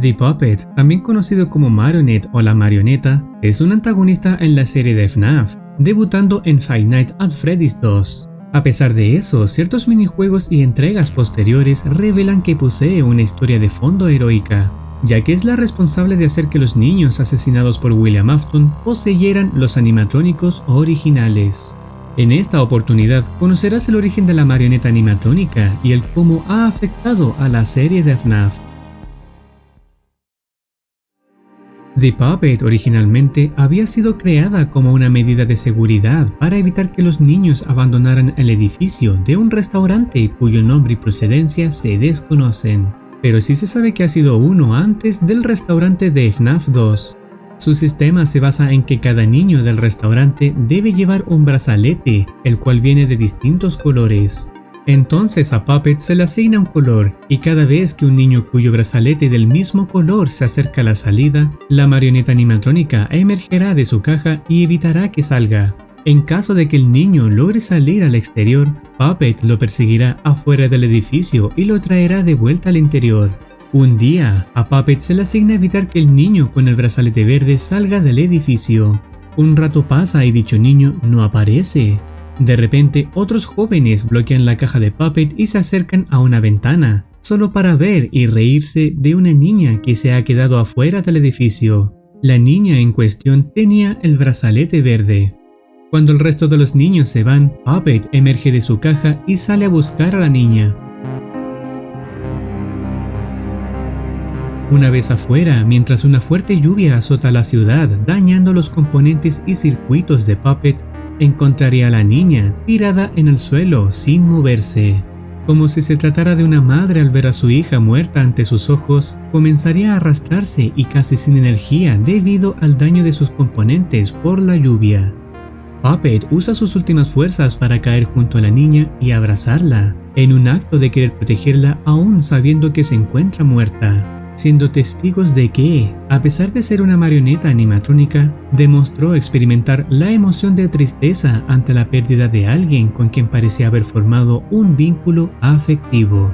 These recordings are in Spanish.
The Puppet, también conocido como Marionette o la marioneta, es un antagonista en la serie de FNAF, debutando en Five Nights at Freddy's 2. A pesar de eso, ciertos minijuegos y entregas posteriores revelan que posee una historia de fondo heroica, ya que es la responsable de hacer que los niños asesinados por William Afton poseyeran los animatrónicos originales. En esta oportunidad conocerás el origen de la marioneta animatrónica y el cómo ha afectado a la serie de FNAF. The Puppet originalmente había sido creada como una medida de seguridad para evitar que los niños abandonaran el edificio de un restaurante cuyo nombre y procedencia se desconocen, pero sí se sabe que ha sido uno antes del restaurante de FNAF 2. Su sistema se basa en que cada niño del restaurante debe llevar un brazalete, el cual viene de distintos colores. Entonces a Puppet se le asigna un color, y cada vez que un niño cuyo brazalete del mismo color se acerca a la salida, la marioneta animatrónica emergerá de su caja y evitará que salga. En caso de que el niño logre salir al exterior, Puppet lo perseguirá afuera del edificio y lo traerá de vuelta al interior. Un día, a Puppet se le asigna evitar que el niño con el brazalete verde salga del edificio. Un rato pasa y dicho niño no aparece. De repente, otros jóvenes bloquean la caja de Puppet y se acercan a una ventana, solo para ver y reírse de una niña que se ha quedado afuera del edificio. La niña en cuestión tenía el brazalete verde. Cuando el resto de los niños se van, Puppet emerge de su caja y sale a buscar a la niña. Una vez afuera, mientras una fuerte lluvia azota la ciudad, dañando los componentes y circuitos de Puppet, encontraría a la niña tirada en el suelo sin moverse. Como si se tratara de una madre al ver a su hija muerta ante sus ojos, comenzaría a arrastrarse y casi sin energía debido al daño de sus componentes por la lluvia. Puppet usa sus últimas fuerzas para caer junto a la niña y abrazarla, en un acto de querer protegerla aún sabiendo que se encuentra muerta, siendo testigos de que, a pesar de ser una marioneta animatrónica, demostró experimentar la emoción de tristeza ante la pérdida de alguien con quien parecía haber formado un vínculo afectivo.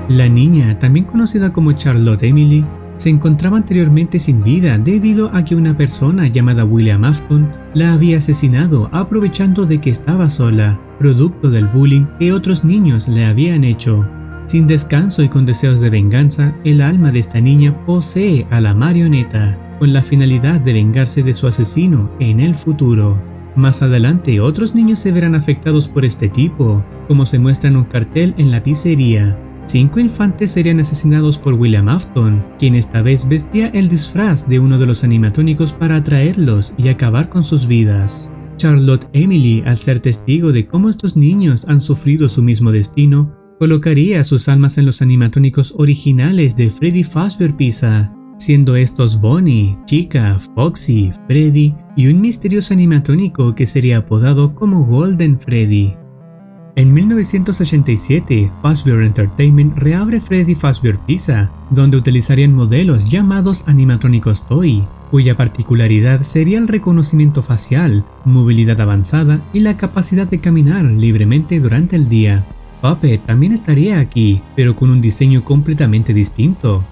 La niña, también conocida como Charlotte Emily, se encontraba anteriormente sin vida debido a que una persona llamada William Afton la había asesinado aprovechando de que estaba sola, producto del bullying que otros niños le habían hecho. Sin descanso y con deseos de venganza, el alma de esta niña posee a la marioneta, con la finalidad de vengarse de su asesino en el futuro. Más adelante, otros niños se verán afectados por este tipo, como se muestra en un cartel en la pizzería. 5 infantes serían asesinados por William Afton, quien esta vez vestía el disfraz de uno de los animatrónicos para atraerlos y acabar con sus vidas. Charlotte Emily, al ser testigo de cómo estos niños han sufrido su mismo destino, colocaría sus almas en los animatrónicos originales de Freddy Fazbear Pizza, siendo estos Bonnie, Chica, Foxy, Freddy y un misterioso animatrónico que sería apodado como Golden Freddy. En 1987, Fazbear Entertainment reabre Freddy Fazbear Pizza, donde utilizarían modelos llamados animatrónicos Toy, cuya particularidad sería el reconocimiento facial, movilidad avanzada y la capacidad de caminar libremente durante el día. Puppet también estaría aquí, pero con un diseño completamente distinto.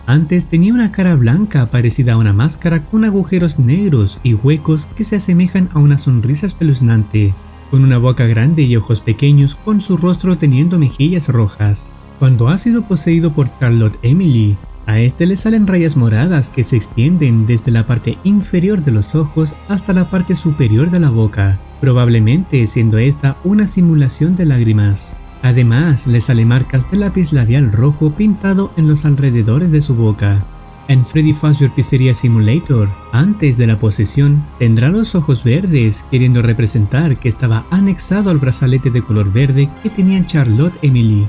Antes tenía una cara blanca parecida a una máscara con agujeros negros y huecos que se asemejan a una sonrisa espeluznante, con una boca grande y ojos pequeños con su rostro teniendo mejillas rojas. Cuando ha sido poseído por Charlotte Emily, a este le salen rayas moradas que se extienden desde la parte inferior de los ojos hasta la parte superior de la boca, probablemente siendo esta una simulación de lágrimas. Además, le salen marcas de lápiz labial rojo pintado en los alrededores de su boca. En Freddy Fazbear Pizzeria Simulator, antes de la posesión, tendrá los ojos verdes, queriendo representar que estaba anexado al brazalete de color verde que tenía Charlotte Emily.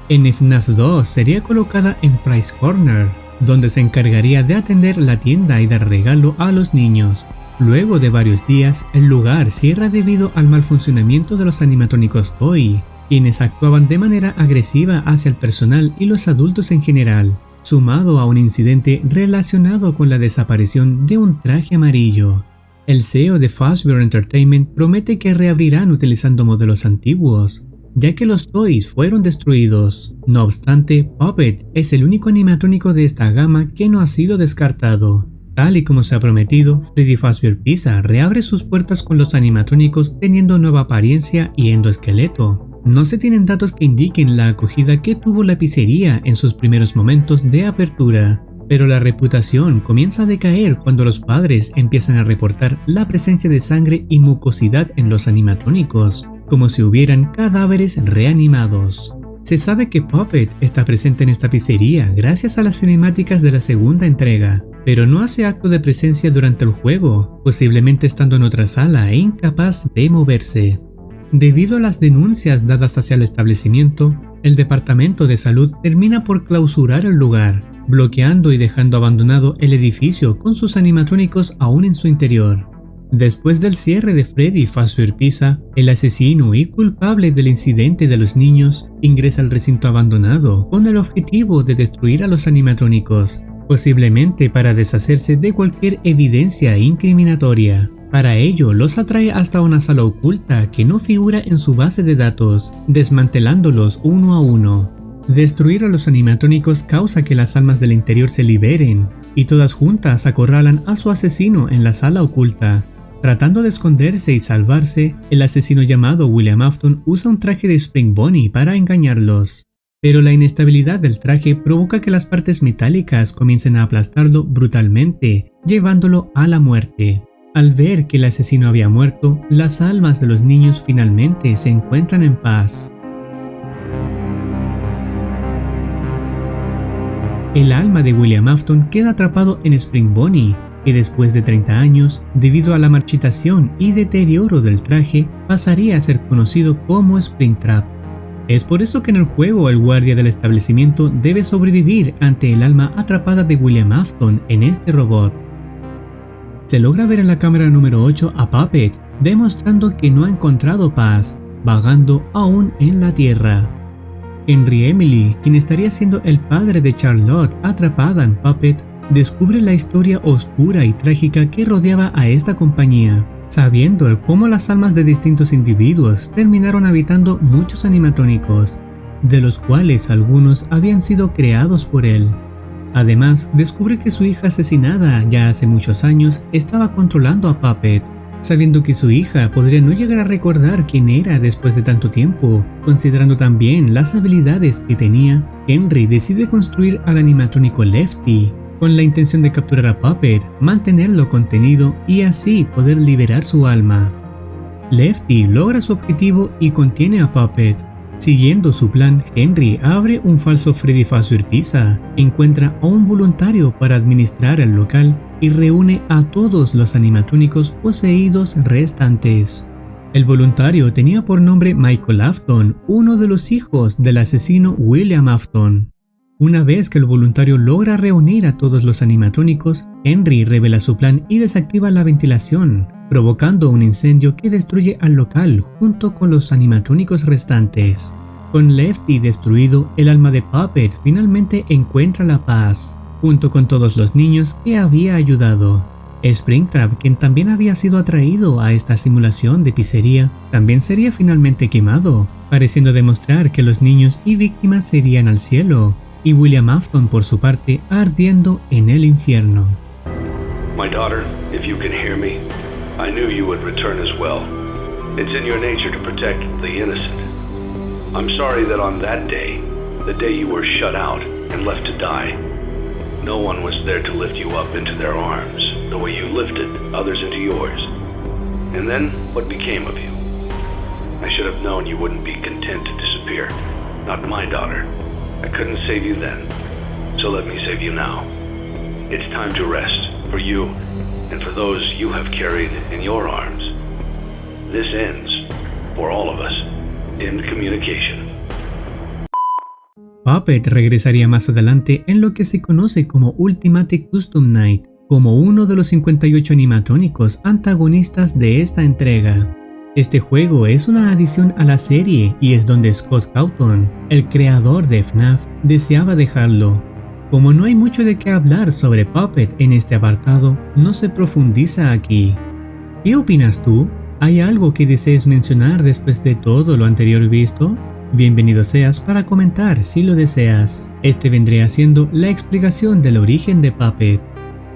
En FNAF 2 sería colocada en Price Corner, donde se encargaría de atender la tienda y dar regalo a los niños. Luego de varios días, el lugar cierra debido al mal funcionamiento de los animatrónicos Toy, quienes actuaban de manera agresiva hacia el personal y los adultos en general, sumado a un incidente relacionado con la desaparición de un traje amarillo. El CEO de Fazbear Entertainment promete que reabrirán utilizando modelos antiguos, ya que los toys fueron destruidos. No obstante, Puppet es el único animatrónico de esta gama que no ha sido descartado. Tal y como se ha prometido, Freddy Fazbear Pizza reabre sus puertas con los animatrónicos teniendo nueva apariencia y endoesqueleto. No se tienen datos que indiquen la acogida que tuvo la pizzería en sus primeros momentos de apertura, pero la reputación comienza a decaer cuando los padres empiezan a reportar la presencia de sangre y mucosidad en los animatrónicos, como si hubieran cadáveres reanimados. Se sabe que Puppet está presente en esta pizzería gracias a las cinemáticas de la segunda entrega, pero no hace acto de presencia durante el juego, posiblemente estando en otra sala e incapaz de moverse. Debido a las denuncias dadas hacia el establecimiento, el Departamento de Salud termina por clausurar el lugar, bloqueando y dejando abandonado el edificio con sus animatrónicos aún en su interior. Después del cierre de Freddy Fazbear Pizza, el asesino y culpable del incidente de los niños ingresa al recinto abandonado con el objetivo de destruir a los animatrónicos, posiblemente para deshacerse de cualquier evidencia incriminatoria. Para ello, los atrae hasta una sala oculta que no figura en su base de datos, desmantelándolos uno a uno. Destruir a los animatrónicos causa que las almas del interior se liberen, y todas juntas acorralan a su asesino en la sala oculta. Tratando de esconderse y salvarse, el asesino llamado William Afton usa un traje de Spring Bonnie para engañarlos. Pero la inestabilidad del traje provoca que las partes metálicas comiencen a aplastarlo brutalmente, llevándolo a la muerte. Al ver que el asesino había muerto, las almas de los niños finalmente se encuentran en paz. El alma de William Afton queda atrapado en Spring Bonnie, que después de 30 años, debido a la marchitación y deterioro del traje, pasaría a ser conocido como Springtrap. Es por eso que en el juego el guardia del establecimiento debe sobrevivir ante el alma atrapada de William Afton en este robot. Se logra ver en la cámara número 8 a Puppet, demostrando que no ha encontrado paz, vagando aún en la Tierra. Henry Emily, quien estaría siendo el padre de Charlotte atrapada en Puppet, descubre la historia oscura y trágica que rodeaba a esta compañía, sabiendo cómo las almas de distintos individuos terminaron habitando muchos animatrónicos, de los cuales algunos habían sido creados por él. Además, descubre que su hija asesinada ya hace muchos años estaba controlando a Puppet. Sabiendo que su hija podría no llegar a recordar quién era después de tanto tiempo, considerando también las habilidades que tenía, Henry decide construir al animatrónico Lefty, con la intención de capturar a Puppet, mantenerlo contenido y así poder liberar su alma. Lefty logra su objetivo y contiene a Puppet. Siguiendo su plan, Henry abre un falso Freddy Fazbear Pizza, encuentra a un voluntario para administrar el local y reúne a todos los animatrónicos poseídos restantes. El voluntario tenía por nombre Michael Afton, uno de los hijos del asesino William Afton. Una vez que el voluntario logra reunir a todos los animatrónicos, Henry revela su plan y desactiva la ventilación, provocando un incendio que destruye al local junto con los animatrónicos restantes. Con Lefty destruido, el alma de Puppet finalmente encuentra la paz, junto con todos los niños que había ayudado. Springtrap, quien también había sido atraído a esta simulación de pizzería, también sería finalmente quemado, pareciendo demostrar que los niños y víctimas se irían al cielo, y William Afton por su parte ardiendo en el infierno. My daughter, if you can hear me, I knew you would return as well. It's in your nature to protect the innocent. I'm sorry that on that day, the day you were shut out and left to die, no one was there to lift you up into their arms, the way you lifted others into yours. And then, what became of you? I should have known you wouldn't be content to disappear. Not my daughter. I couldn't save you then, so let me save you now. It's time to rest, for you, and for those you have carried in your arms. This ends, for all of us, in communication. Puppet regresaría más adelante en lo que se conoce como Ultimate Custom Night, como uno de los 58 animatrónicos antagonistas de esta entrega. Este juego es una adición a la serie y es donde Scott Cawthon, el creador de FNAF, deseaba dejarlo. Como no hay mucho de qué hablar sobre Puppet en este apartado, no se profundiza aquí. ¿Qué opinas tú? ¿Hay algo que desees mencionar después de todo lo anterior visto? Bienvenido seas para comentar si lo deseas. Este vendría siendo la explicación del origen de Puppet.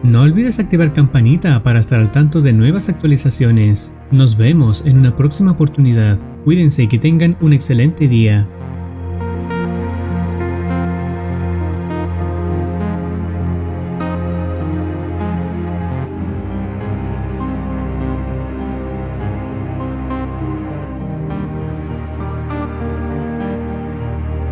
No olvides activar campanita para estar al tanto de nuevas actualizaciones. Nos vemos en una próxima oportunidad. Cuídense y que tengan un excelente día.